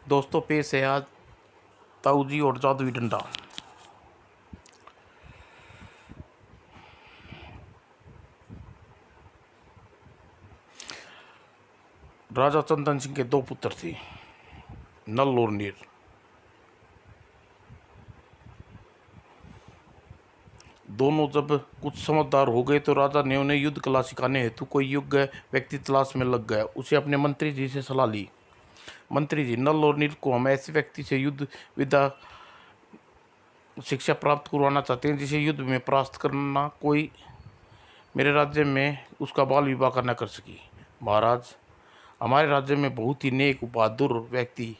दोस्तों पेश है आज ताऊजी और जादुई डंडा। राजा चंदन सिंह के दो पुत्र थे, नल और नीर। दोनों जब कुछ समझदार हो गए तो राजा ने उन्हें युद्ध कला सिखाने हेतु कोई योग्य व्यक्ति तलाश में लग गया। उसे अपने मंत्री जी से सलाह ली। मंत्री जी, नल और नीर को हम ऐसे व्यक्ति से युद्ध विद्या शिक्षा प्राप्त करवाना चाहते हैं जिसे युद्ध में परास्त करना कोई मेरे राज्य में उसका बाल विवाह न कर सकी। महाराज, हमारे राज्य में बहुत ही नेक बहादुर व्यक्ति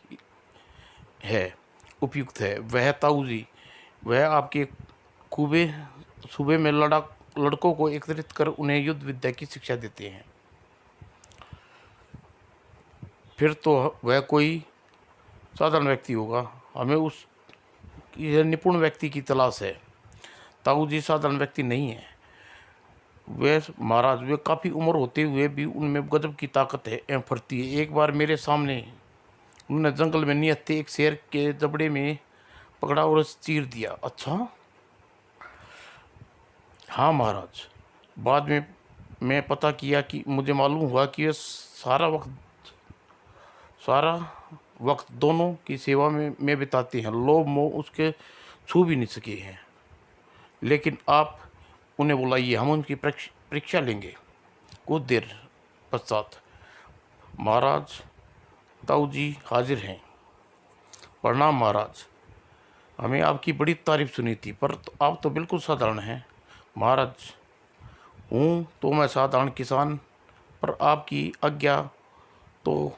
है, उपयुक्त है, वह ताऊजी। वह आपके खूबे सूबे में लड़कों को एकत्रित कर उन्हें युद्ध विद्या की शिक्षा देते हैं। फिर तो वह कोई साधारण व्यक्ति होगा। हमें उस यह निपुण व्यक्ति की तलाश है। ताऊजी साधारण व्यक्ति नहीं है। वे महाराज, वे काफ़ी उम्र होते हुए भी उनमें गजब की ताकत है एवं फुर्ती है। एक बार मेरे सामने उन्होंने जंगल में नियत एक शेर के जबड़े में पकड़ा और चीर दिया। अच्छा? हाँ महाराज। बाद में मैं पता किया कि मुझे मालूम हुआ कि वे सारा वक्त दोनों की सेवा में बिताते हैं। लोभ मोह उसके छू भी नहीं सके हैं। लेकिन आप उन्हें बुलाइए, हम उनकी परीक्षा लेंगे। कुछ देर पश्चात महाराज, ताऊजी हाजिर हैं। प्रणाम महाराज, हमें आपकी बड़ी तारीफ सुनी थी, पर आप तो बिल्कुल साधारण हैं। महाराज, हूँ तो मैं साधारण किसान, पर आपकी आज्ञा तो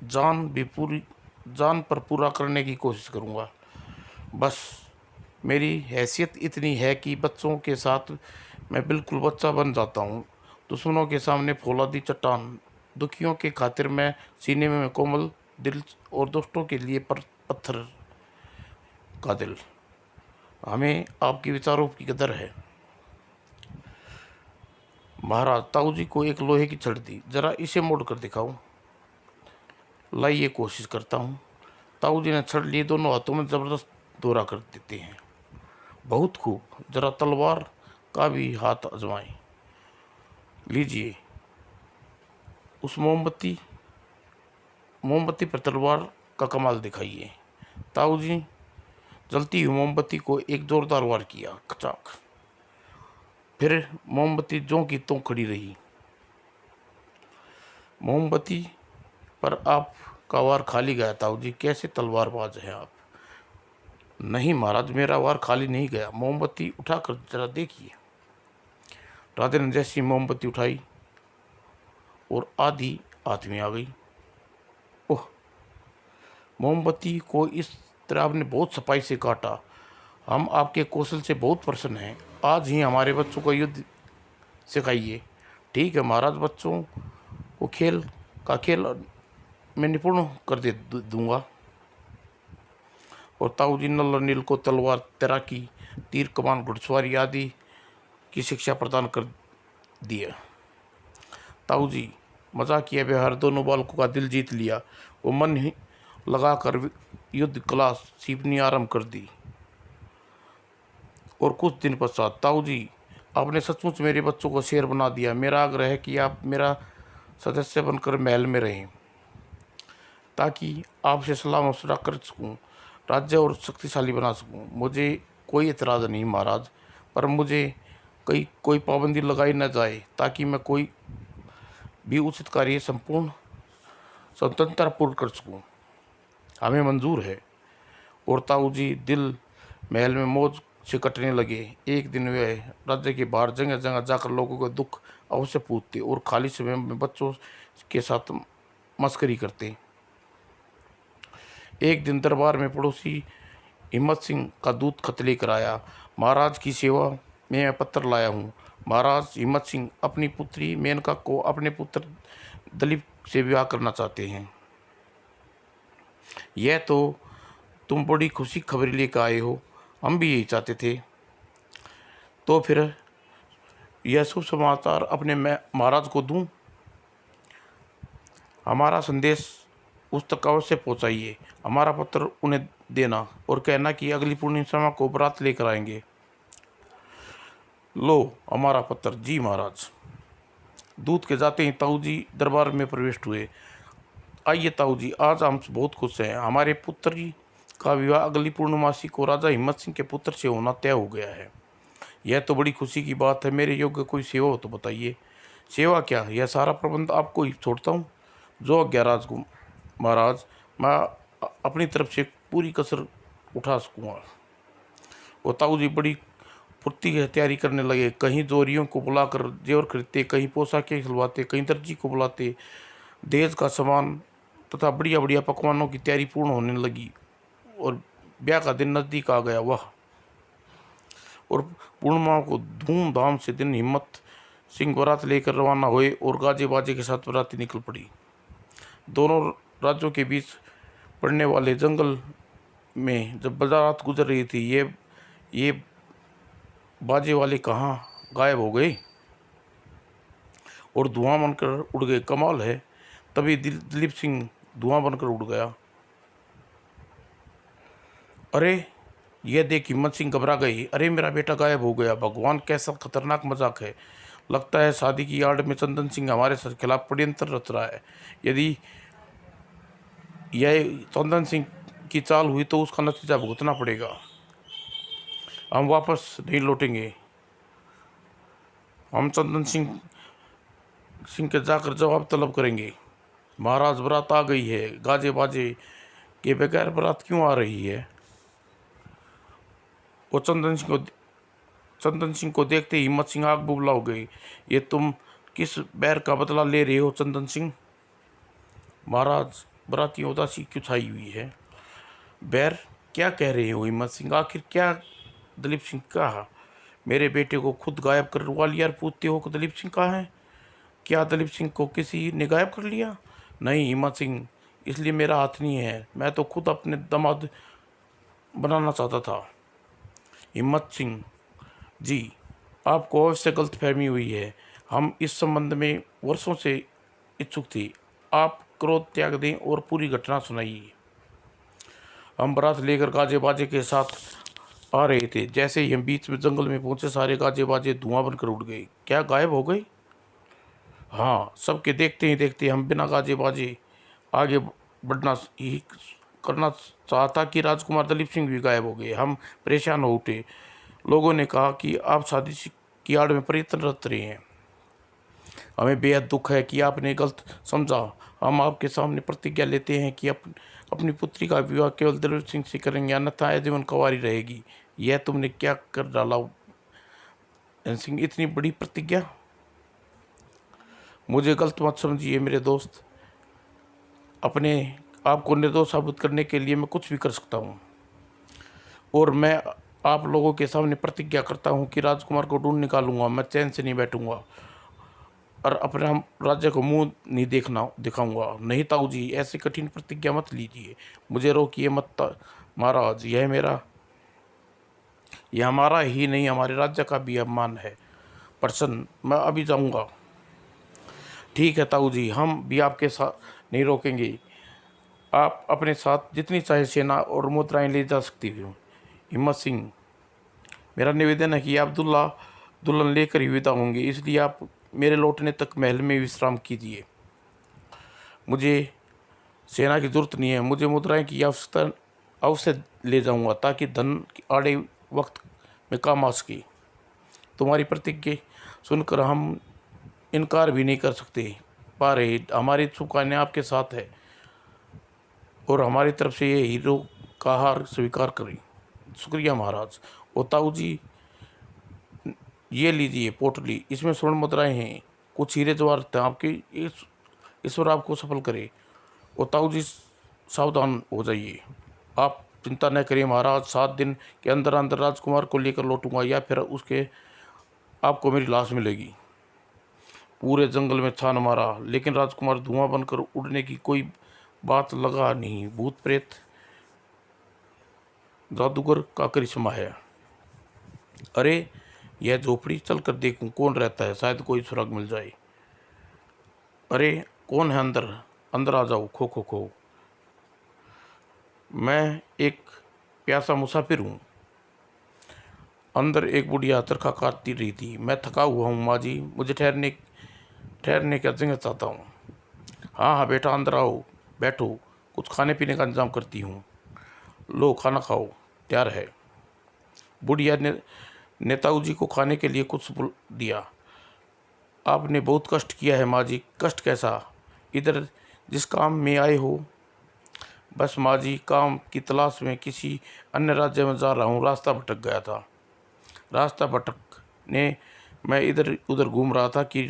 जान पर पूरा करने की कोशिश करूँगा। बस मेरी हैसियत इतनी है कि बच्चों के साथ मैं बिल्कुल बच्चा बन जाता हूँ। दुश्मनों के सामने फौलादी चट्टान, दुखियों के खातिर मैं सीने में कोमल दिल और दोस्तों के लिए पत्थर का दिल। हमें आपके विचारों की कदर है। महाराज, ताऊजी को एक लोहे की छड़ दी। जरा इसे मोड़ कर दिखाऊं। लाइए, कोशिश करता हूँ। ताऊजी ने छड़ लिए दोनों हाथों में जबरदस्त दौरा कर देते हैं। बहुत खूब, जरा तलवार का भी हाथ आजमाएं। लीजिए, उस मोमबत्ती पर तलवार का कमाल दिखाइए। ताऊजी जलती हुई मोमबत्ती को एक जोरदार वार किया। खचाक। फिर मोमबत्ती ज्यों की त्यों खड़ी रही। मोमबत्ती पर आपका वार खाली गया। ताऊजी, कैसे तलवारबाज हैं आप। नहीं महाराज, मेरा वार खाली नहीं गया। मोमबत्ती उठाकर जरा देखिए। राजा ने जैसी मोमबत्ती उठाई और आधी हाथ में आ गई। ओह, मोमबत्ती को इस तरह आपने बहुत सफाई से काटा। हम आपके कौशल से बहुत प्रसन्न हैं। आज ही हमारे बच्चों को युद्ध सिखाइए। ठीक है महाराज, बच्चों को खेल में निपुण कर दूंगा। और ताऊजी नल और नील को तलवार, तैराकी, तीर कमान, घुड़सवारी आदि की शिक्षा प्रदान कर दिया। ताऊजी मजाकिया व्यवहार दोनों बालकों का दिल जीत लिया। वो मन ही लगाकर युद्ध कला सीखनी आरंभ कर दी। और कुछ दिन पश्चात, ताऊजी, आपने सचमुच मेरे बच्चों को शेर बना दिया। मेरा आग्रह है कि आप मेरा सदस्य बनकर महल में रहें, ताकि आपसे सलाह मशवरा कर सकूं, राज्य और शक्तिशाली बना सकूं। मुझे कोई एतराज़ नहीं महाराज, पर मुझे कोई पाबंदी लगाई न जाए, ताकि मैं कोई भी उचित कार्य संपूर्ण स्वतंत्रतापूर्वक कर सकूं। हमें मंजूर है। और ताऊजी दिल महल में मौज से कटने लगे। एक दिन वे राज्य के बाहर जगह जगह जाकर लोगों को दुख अवश्य पूछते और खाली समय में बच्चों के साथ मस्करी करते। एक दिन दरबार में पड़ोसी हिम्मत सिंह का दूत खत लेकर आया। महाराज की सेवा में मैं पत्र लाया हूँ। महाराज हिम्मत सिंह अपनी पुत्री मेनका को अपने पुत्र दलीप से विवाह करना चाहते हैं। यह तो तुम बड़ी खुशी खबर लेकर आए हो। हम भी यही चाहते थे। तो फिर यह शुभ समाचार अपने मैं महाराज को दूं। हमारा संदेश उस तक अवश्य पहुंचाइए। हमारा पत्र उन्हें देना और कहना कि अगली पूर्णिमा को बारात लेकर आएंगे। लो हमारा पत्र। जी महाराज। दूत के जाते ही ताऊ जी दरबार में प्रवेश हुए। आइए ताऊ जी, आज हम बहुत खुश हैं। हमारे पुत्र का विवाह अगली पूर्णमासी को राजा हिम्मत सिंह के पुत्र से होना तय हो गया है। यह तो बड़ी खुशी की बात है। मेरे योग्य कोई सेवा हो तो बताइए। सेवा क्या, यह सारा प्रबंध आपको ही छोड़ता हूँ। जो आज्ञा महाराज, मैं अपनी तरफ से पूरी कसर उठा सकूँगा। वो ताऊ जी बड़ी फुर्ती की तैयारी करने लगे। कहीं जोरियों को बुलाकर जेवर खरीदते, कहीं पोशाकें सिलवाते, कहीं दर्जी को बुलाते। दहेज का सामान तथा बढ़िया बढ़िया पकवानों की तैयारी पूर्ण होने लगी और ब्याह का दिन नज़दीक आ गया। वाह। और पूर्णिमा को धूमधाम से दिन हिम्मत सिंह बारात लेकर रवाना हुए और गाजे बाजे के साथ बाराती निकल पड़ी। दोनों राज्यों के बीच पड़ने वाले जंगल में जब बारात गुजर रही थी, ये बाजे वाले कहाँ गायब हो गए और धुआं बनकर उड़ गए। कमाल है। तभी दिलीप सिंह धुआं बनकर उड़ गया। अरे यह देख हिम्मत सिंह घबरा गई। अरे मेरा बेटा गायब हो गया। भगवान, कैसा खतरनाक मजाक है। लगता है शादी की आड़ में चंदन सिंह हमारे खिलाफ षड्यंत्र रच रहा है। यदि यह चंदन सिंह की चाल हुई तो उसका नतीजा भुगतना पड़ेगा। हम वापस नहीं लौटेंगे। हम चंदन सिंह के जाकर जवाब तलब करेंगे। महाराज, बारात आ गई है। गाजे बाजे के बगैर बारात क्यों आ रही है? वो चंदन सिंह को देखते ही हिम्मत सिंह आग बुबला हो गई। ये तुम किस बैर का बदला ले रहे हो चंदन सिंह? महाराज, बाराती उदासी क्यों छाई हुई है? बैर? क्या कह रहे हो हिम्मत सिंह? आखिर क्या? दलीप सिंह कहा। मेरे बेटे को खुद गायब कर ग्वालियर पूछते हो कि दलीप सिंह कहाँ है? क्या दलीप सिंह को किसी ने गायब कर लिया? नहीं हिम्मत सिंह, इसलिए मेरा हाथ नहीं है। मैं तो खुद अपने दामाद बनाना चाहता था। हिम्मत सिंह जी, आपको अवश्य गलत फहमी हुई है। हम इस संबंध में वर्षों से इच्छुक थे। आप क्रोध त्याग दें और पूरी घटना सुनाइए। हम बारात लेकर गाजे बाजे के साथ आ रहे थे। जैसे ही हम बीच में जंगल में पहुंचे, सारे गाजे बाजे धुआं बनकर उड़ गए। क्या गायब हो गए? हाँ, सबके देखते ही देखते हम बिना गाजे बाजे आगे बढ़ना ही करना चाहता कि राजकुमार दलीप सिंह भी गायब हो गए। हम परेशान हो उठे। लोगों ने कहा कि आप शादी की आड़ में प्रयत्नरत रहे हैं। हमें बेहद दुख है कि आपने गलत समझा। हम आपके सामने प्रतिज्ञा लेते हैं कि अपनी पुत्री का विवाह केवल दलीप सिंह से करेंगे, अन्यथा आजीवन कुंवारी रहेगी। यह तुमने क्या कर डाला सिंह, इतनी बड़ी प्रतिज्ञा? मुझे गलत मत समझिए मेरे दोस्त। अपने आपको निर्दोष साबित करने के लिए मैं कुछ भी कर सकता हूँ। और मैं आप लोगों के सामने प्रतिज्ञा करता हूँ कि राजकुमार को ढूंढ निकालूंगा। मैं चैन से नहीं बैठूंगा और अपने राज्य को मुंह नहीं दिखाऊंगा। नहीं ताऊ जी, ऐसी कठिन प्रतिज्ञा मत लीजिए। मुझे रोकिए मत महाराज। यह हमारा ही नहीं, हमारे राज्य का भी अपमान है। प्रसन्न, मैं अभी जाऊंगा। ठीक है ताऊ जी, हम भी आपके साथ नहीं रोकेंगे। आप अपने साथ जितनी चाहे सेना और मुद्राएं ले जा सकती हो। हिम्मत सिंह, मेरा निवेदन है कि आप दुल्हन लेकर ही विदा होंगे, इसलिए आप मेरे लौटने तक महल में विश्राम कीजिए। मुझे सेना की जरूरत नहीं है। मुझे मुद्राएं की आवश्यकता अवश्य ले जाऊंगा ताकि धन आड़े वक्त में काम आ सके। तुम्हारी प्रतिज्ञा सुनकर हम इनकार भी नहीं कर सकते पा रहे। हमारी शुभकामनाएं आपके साथ है और हमारी तरफ से ये हीरो का हार स्वीकार करें। शुक्रिया महाराज। और ताऊ जी, ये लीजिए पोटली, इसमें स्वर्ण मुद्राएं हैं, कुछ हीरे जवाहरात हैं। आपके ईश्वर आपको सफल करे। और ताऊ जी सावधान हो जाइए। आप चिंता न करिए महाराज। 7 दिन के अंदर अंदर राजकुमार को लेकर लौटूंगा या फिर उसके आपको मेरी लाश मिलेगी। पूरे जंगल में छान मारा, लेकिन राजकुमार धुआं बनकर उड़ने की कोई बात लगा नहीं। भूत प्रेत जादूगर का करिश्मा है। अरे यह झोपड़ी चल कर देखूं कौन रहता है, शायद कोई सुराग मिल जाए। अरे कौन है अंदर? अंदर आ जाओ। खो खो खो। मैं एक प्यासा मुसाफिर हूँ। अंदर एक बुढ़िया चरखा काटती रही थी। मैं थका हुआ हूँ माँ जी, मुझे ठहरने ठहरने का जगह चाहता हूँ। हाँ हाँ बेटा, अंदर आओ, बैठो, कुछ खाने पीने का इंतजाम करती हूँ। लो खाना खाओ, तैयार है। बुढ़िया ने नेताऊ जी को खाने के लिए कुछ दिया। आपने बहुत कष्ट किया है माँ जी। कष्ट कैसा? इधर जिस काम में आए हो? बस माँ जी, काम की तलाश में किसी अन्य राज्य में जा रहा हूँ, रास्ता भटक गया था। रास्ता भटकने मैं इधर उधर घूम रहा था कि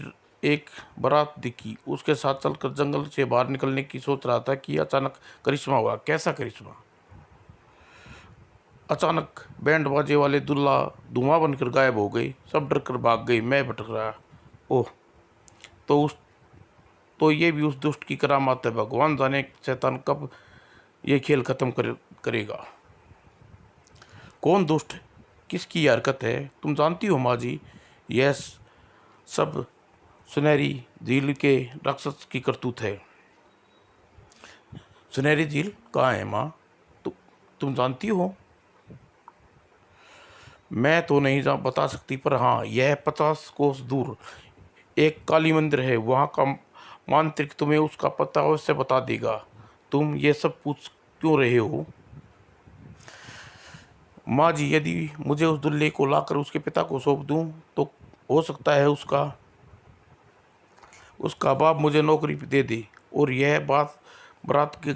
एक बारात दिखी। उसके साथ चलकर जंगल से बाहर निकलने की सोच रहा था कि अचानक करिश्मा हुआ। कैसा करिश्मा? अचानक बैंड बाजे वाले दूल्हा धुआं बनकर गायब हो गए। सब डर कर भाग गए। मैं भटक रहा। ओह, तो उस तो ये भी उस दुष्ट की करामात है। भगवान जाने शैतान कब ये खेल खत्म करेगा। कौन दुष्ट? किसकी हरकत है? तुम जानती हो माँ जी, यह सब सुनहरी झील के राक्षस की करतूत है। सुनहरी झील कहाँ है माँ? तुम जानती हो? मैं तो नहीं बता सकती, पर हाँ, यह 50 कोस दूर एक काली मंदिर है। वहाँ का मांत्रिक तुम्हें उसका पता अवश्य बता देगा। तुम ये सब पूछ क्यों रहे हो? माँ जी, यदि मुझे उस दुल्हे को लाकर उसके पिता को सौंप दूं तो हो सकता है उसका उसका बाप मुझे नौकरी दे दे। और यह बात बारात के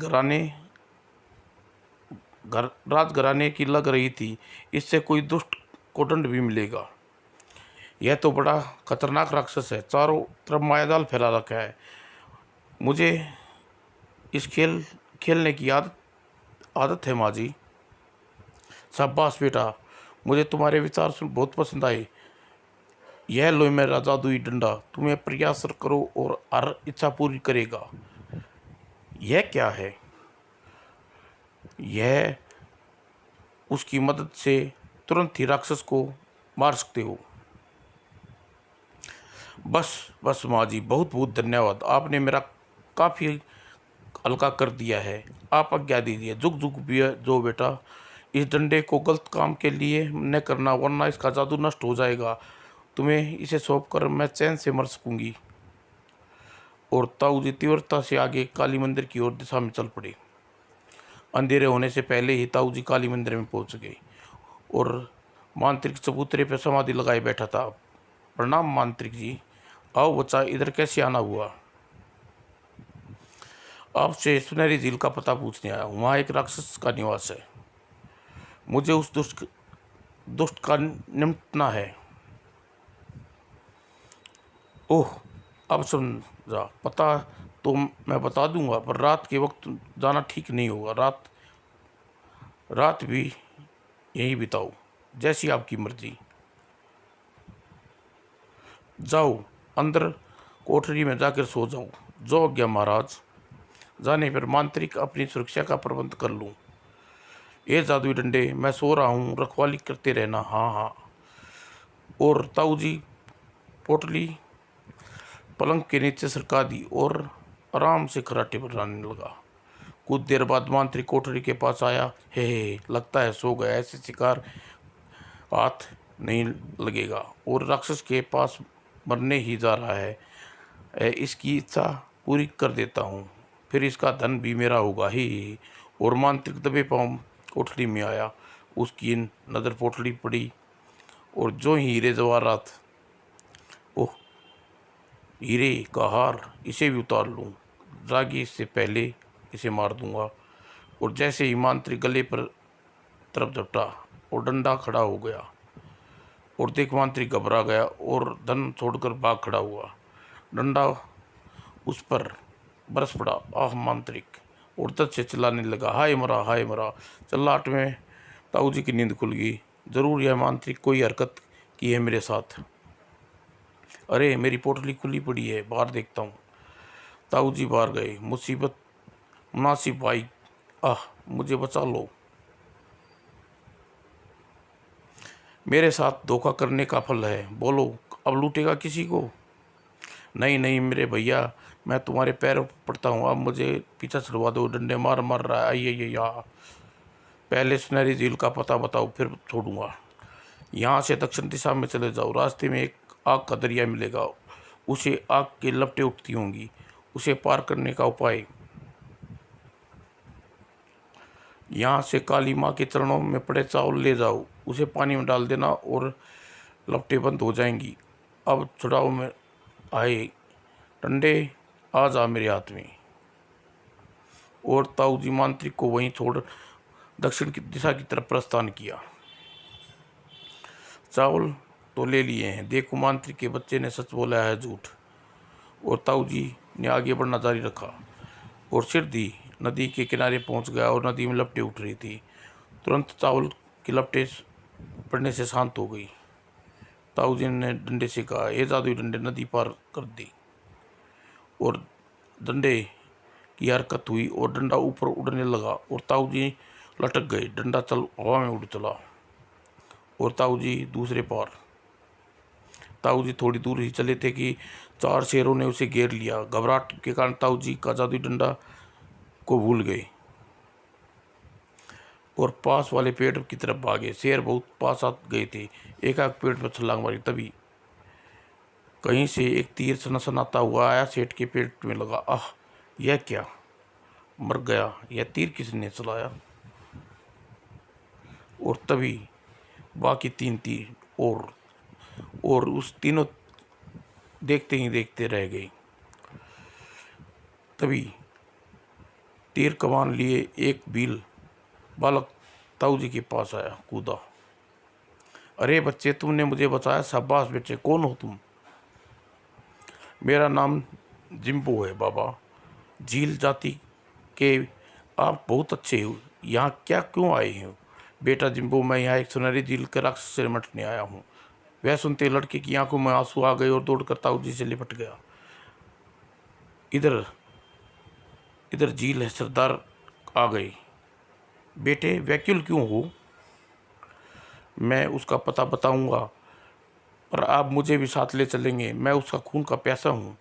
राजघराने की लग रही थी। इससे कोई दुष्ट को दंड भी मिलेगा। यह तो बड़ा खतरनाक राक्षस है, चारों तरफ मायाजाल फैला रखा है। मुझे इस खेलने की आदत आदत है माँ जी। शाबाश बेटा, मुझे तुम्हारे विचार सुन बहुत पसंद आए। यह लो मेरा जादुई डंडा, तुम्हें प्रयास करो और हर इच्छा पूरी करेगा। यह क्या है? यह उसकी मदद से तुरंत ही राक्षस को मार सकते हो। बस बस माँ जी, बहुत बहुत धन्यवाद। आपने मेरा काफ़ी हल्का कर दिया है। आप आज्ञा दीजिए। जुग जुग भी जो बेटा, इस डंडे को गलत काम के लिए न करना, वरना इसका जादू नष्ट हो जाएगा। तुम्हें इसे सौंप कर मैं चैन से मर सकूंगी। और ताऊ जी तीव्रता से आगे काली मंदिर की ओर दिशा में चल पड़े। अंधेरे होने से पहले ही ताऊ जी काली मंदिर में पहुंच गए और मांत्रिक चबूतरे पर समाधि लगाए बैठा था। प्रणाम मांत्रिक जी। आओ बच्चा, इधर कैसे आना हुआ? आपसे सुनहरी झील का पता पूछने आया हूँ। वहाँ एक राक्षस का निवास है। मुझे उस दुष्ट का निपटना है। ओह, अब समझा। पता तो मैं बता दूंगा, पर रात के वक्त जाना ठीक नहीं होगा। रात भी यहीं बिताओ, जैसी आपकी मर्जी। जाओ अंदर कोठरी में जाकर सो जाओ। जो आज्ञा महाराज। जाने पर मांत्रिक अपनी सुरक्षा का प्रबंध कर लूँ। ये जादुई डंडे, मैं सो रहा हूँ, रखवाली करते रहना। हाँ हाँ। और ताऊ जी पोटली पलंग के नीचे सरका दी और आराम से खराटे बनाने लगा। कुछ देर बाद मांत्रिक कोठरी के पास आया। हे, लगता है सो गया। ऐसे शिकार हाथ नहीं लगेगा और राक्षस के पास मरने ही जा रहा है। इसकी इच्छा पूरी कर देता हूँ, फिर इसका धन भी मेरा होगा ही। और मांत्रिक दबे पाँव कोठरी में आया। उसकी नज़र पोटली पड़ी और जो ही हीरे जवाहरात, ओह, हीरे का हार, इसे भी उतार लूँ। रागी इससे पहले इसे मार दूंगा। और जैसे ही मांत्रिक गले पर तरफ झपटा और डंडा खड़ा हो गया और देख मांत्रिक घबरा गया और धन छोड़कर भाग खड़ा हुआ। डंडा उस पर बरस पड़ा। आह मांत्रिक! और दर्द से चिल्लाने लगा। हाय मरा, हाय मरा! चिल्लाहट में ताऊ जी की नींद खुल गई। जरूर यह मांत्रिक कोई हरकत की है मेरे साथ। अरे, मेरी पोटली खुली पड़ी है, बाहर देखता हूँ। ताऊ जी बाहर गए। मुसीबत मुनासिब भाई, आह, मुझे बचा लो। मेरे साथ धोखा करने का फल है। बोलो, अब लूटेगा किसी को? नहीं नहीं मेरे भैया, मैं तुम्हारे पैरों पर पड़ता हूँ, अब मुझे पीछा छुड़वा दो, डंडे मार मार रहा है। आइए यहाँ, पहले सुनहरी झील का पता बताओ, फिर छोड़ूंगा। यहाँ से दक्षिण दिशा में चले जाओ, रास्ते में एक आग का दरिया मिलेगा, उसे आग की लपटें उठती होंगी, उसे पार करने का उपाय, यहाँ से काली माँ के चरणों में पड़े चावल ले जाओ, उसे पानी में डाल देना और लपटें बंद हो जाएंगी। अब छुड़ाओ में आए डंडे, आ जा मेरे हाथ में। और ताऊ जी मांत्रिक को वहीं छोड़ दक्षिण की दिशा की तरफ प्रस्थान किया। चावल तो ले लिए हैं, देखो मांत्रिक के बच्चे ने सच बोला है झूठ। और ताऊ जी ने आगे बढ़ना जारी रखा और सिरधी नदी के किनारे पहुंच गया और नदी में लपटें उठ रही थी। तुरंत चावल की लपटें पड़ने से शांत हो गई। ताऊ जी ने डंडे से कहा, ये जादुई डंडे नदी पार कर दी। और डंडे की हरकत हुई और डंडा ऊपर उड़ने लगा और ताऊ जी लटक गए। डंडा चल हवा में उड़ चला और ताऊ जी दूसरे पार। ताऊ जी थोड़ी दूर ही चले थे कि 4 शेरों ने उसे घेर लिया। घबराहट के कारण ताऊ जी का जादुई डंडा को भूल गए और पास वाले पेड़ की तरफ भागे। शेर बहुत पास आ गए थे, एकाएक पेड़ पर छलांग मारी। तभी कहीं से एक तीर सनसनाता हुआ आया, सेठ के पेट में लगा। आह, यह क्या, मर गया। यह तीर किसने चलाया? और तभी बाकी 3 तीर और उस तीनों देखते ही देखते रह गई। तभी तीर कमान लिए एक भील बालक ताऊ जी के पास आया, कूदा। अरे बच्चे, तुमने मुझे बचाया, शाबाश बेटे। कौन हो तुम? मेरा नाम जिम्बो है बाबा, झील जाति के आप बहुत अच्छे हो। यहाँ क्या क्यों आए हो? बेटा जिम्बो, मैं यहाँ एक सुनहरी झील के राक्षस से निपटने आया हूँ। वह सुनते लड़के की आंखों में आंसू आ गए और दौड़कर ताऊ जी से लिपट गया। इधर इधर झील है, सरदार आ गए। बेटे व्याकुल क्यों हो? मैं उसका पता बताऊंगा, पर आप मुझे भी साथ ले चलेंगे। मैं उसका खून का प्यासा हूँ।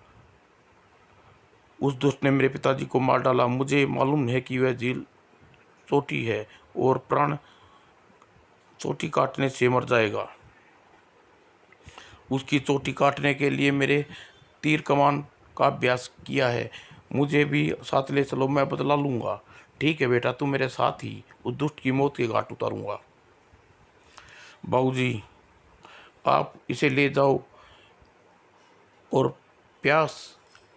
उस दुष्ट ने मेरे पिताजी को मार डाला। मुझे मालूम है कि वह झील चोटी है और प्राण चोटी काटने से मर जाएगा। उसकी चोटी काटने के लिए मेरे तीर कमान का अभ्यास किया है। मुझे भी साथ ले चलो, मैं बदला लूँगा। ठीक है बेटा, तुम मेरे साथ ही उस दुष्ट की मौत के घाट उतारूँगा। बाबूजी, आप इसे ले जाओ और प्यास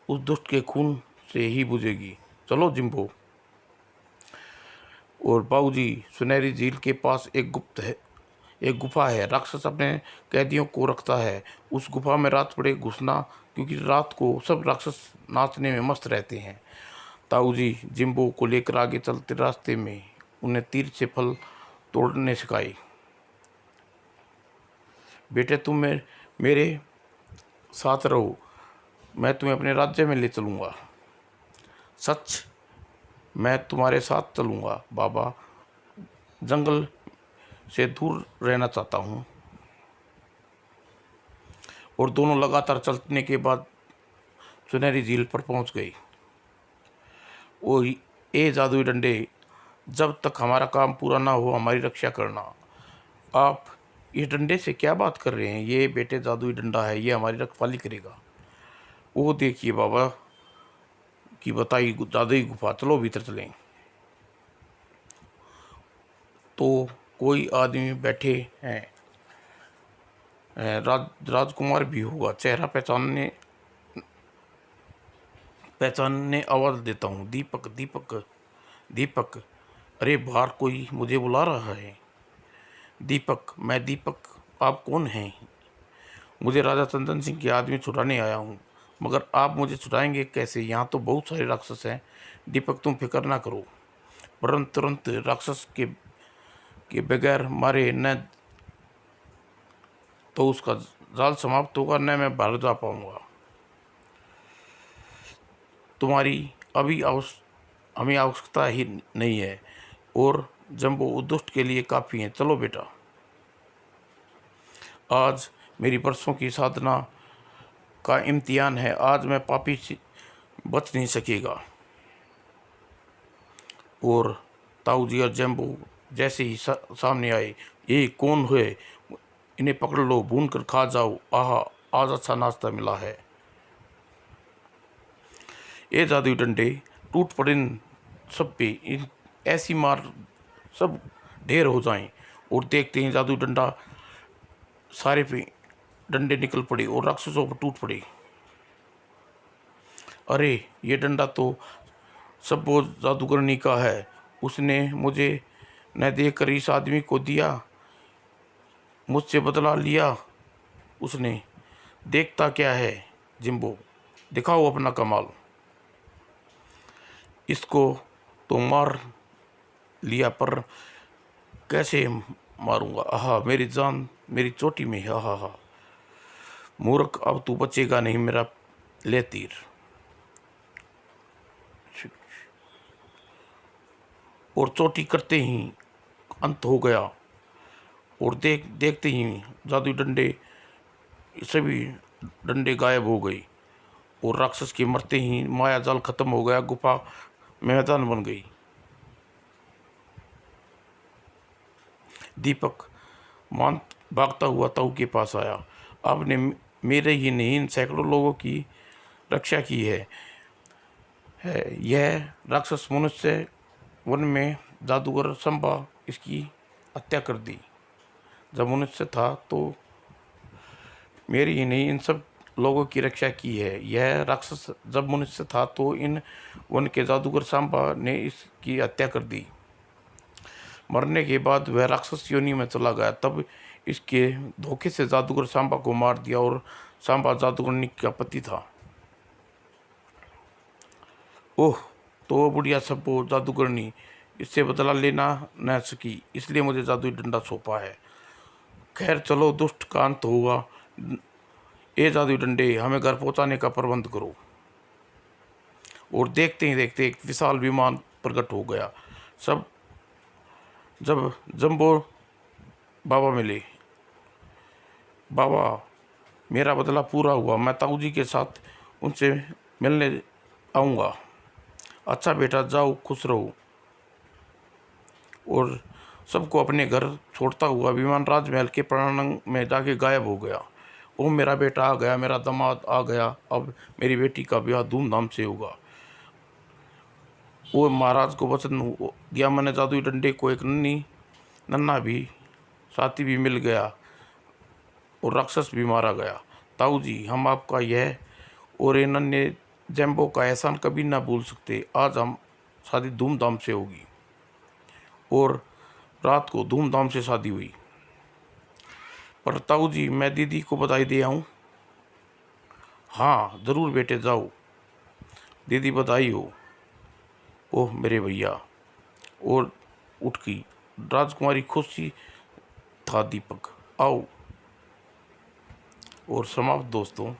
उस दुष्ट के खून से ही बुझेगी। चलो जिम्बो। और बाबूजी, सुनहरी झील के पास एक गुफा है। राक्षस अपने कैदियों को रखता है। उस गुफा में रात पड़े घुसना, क्योंकि रात को सब राक्षस नाचने में मस्त रहते हैं। ताऊ जी जिम्बो को लेकर आगे चलते रास्ते में उन्हें तीर से फल तोड़ने सिखाए। बेटे तुम मेरे साथ रहो, मैं तुम्हें अपने राज्य में ले चलूँगा। सच, मैं तुम्हारे साथ चलूँगा बाबा। जंगल से दूर रहना चाहता हूँ। और दोनों लगातार चलने के बाद सुनहरी झील पर पहुँच गई। वो ए जादुई डंडे, जब तक हमारा काम पूरा ना हो हमारी रक्षा करना। आप इस डंडे से क्या बात कर रहे हैं? ये बेटे जादुई डंडा है, ये हमारी रखवाली करेगा। वो देखिए बाबा की बताई जादुई गुफा, चलो भीतर चलें। तो कोई आदमी बैठे हैं, राजकुमार भी होगा। चेहरा पहचानने आवाज़ देता हूँ, दीपक दीपक दीपक। अरे बाहर कोई मुझे बुला रहा है। दीपक, मैं दीपक। आप कौन हैं? मुझे राजा चंदन सिंह के आदमी छुड़ाने आया हूँ, मगर आप मुझे छुड़ाएंगे कैसे? यहाँ तो बहुत सारे राक्षस हैं। दीपक तुम फिक्र ना करो, परंतु तुरंत राक्षस के बगैर मारे न तो उसका जाल समाप्त होगा, न मैं बाहर जा पाऊँगा। तुम्हारी अभी हमें आवश्यकता ही नहीं है, और जम्बो दुष्ट के लिए काफ़ी है। चलो बेटा, आज मेरी बरसों की साधना का इम्तिहान है। आज मैं पापी बच नहीं सकेगा। और ताऊ जी और जम्बो जैसे ही सामने आए, ये कौन है, इन्हें पकड़ लो, भून कर खा जाओ, आहा आज अच्छा नाश्ता मिला है। ये जादुई डंडे टूट पड़े सब पे, इन ऐसी मार सब ढेर हो जाएं। और देखते हैं जादुई डंडा सारे पे डंडे निकल पड़े और राक्षसों पर टूट पड़े। अरे ये डंडा तो सब वो जादूगरनी का है, उसने मुझे न देकर इस आदमी को दिया, मुझसे बदला लिया उसने। देखता क्या है जिम्बो, दिखाओ अपना कमाल। इसको तो मार लिया, पर कैसे मारूंगा, आहा मेरी जान मेरी चोटी में है, आहा हा। मूर्ख अब तू बचेगा नहीं मेरा ले तीर। और चोटी करते ही अंत हो गया। और देखते ही जादुई डंडे सभी डंडे गायब हो गई। और राक्षस के मरते ही माया जाल खत्म हो गया, गुफा मैदान बन गई। दीपक मान भागता हुआ ताऊ के पास आया। आपने मेरे ही नहीं इन सैकड़ों लोगों की रक्षा की है। यह राक्षस मनुष्य वन में जादूगर संभा इसकी हत्या कर दी। जब मनुष्य था तो मेरी ही नहीं इन सब लोगों की रक्षा की है। यह राक्षस जब मनुष्य था तो इन वन के जादूगर सांबा ने इसकी हत्या कर दी। मरने के बाद वह राक्षस योनि में चला गया। तब इसके धोखे से जादूगर सांबा को मार दिया और सांबा जादूगरनी का पति था। ओह, तो वो बुढ़िया सब वो जादूगरनी इससे बदला लेना न सकी, इसलिए मुझे जादुई डंडा सौंपा है। खैर चलो, दुष्ट का अंत होगा। ये जादुई डंडे हमें घर पहुंचाने का प्रबंध करो। और देखते ही देखते एक विशाल विमान प्रकट हो गया। सब जब जम्बो बाबा मिले, बाबा मेरा बदला पूरा हुआ, मैं ताऊ जी के साथ उनसे मिलने आऊँगा। अच्छा बेटा जाओ, खुश रहो। और सबको अपने घर छोड़ता हुआ विमान राजमहल के प्रांगण में जाके गायब हो गया। ओ मेरा बेटा आ गया, मेरा दामाद आ गया, अब मेरी बेटी का ब्याह धूमधाम से होगा। वो महाराज को वचन दिया मैंने, जादुई डंडे को एक नन्ना भी साथी भी मिल गया और राक्षस भी मारा गया। ताऊ जी हम आपका यह और ये नन्हे जैम्बो का एहसान कभी ना भूल सकते। आज हम शादी धूमधाम से होगी। और रात को धूमधाम से शादी हुई। पर ताऊ जी मैं दीदी को बधाई दे आऊँ? हाँ ज़रूर बेटे जाओ, दीदी बधाई हो। ओह मेरे भैया। और उठ गई राजकुमारी, खुशी था दीपक। आओ। और समाप्त दोस्तों।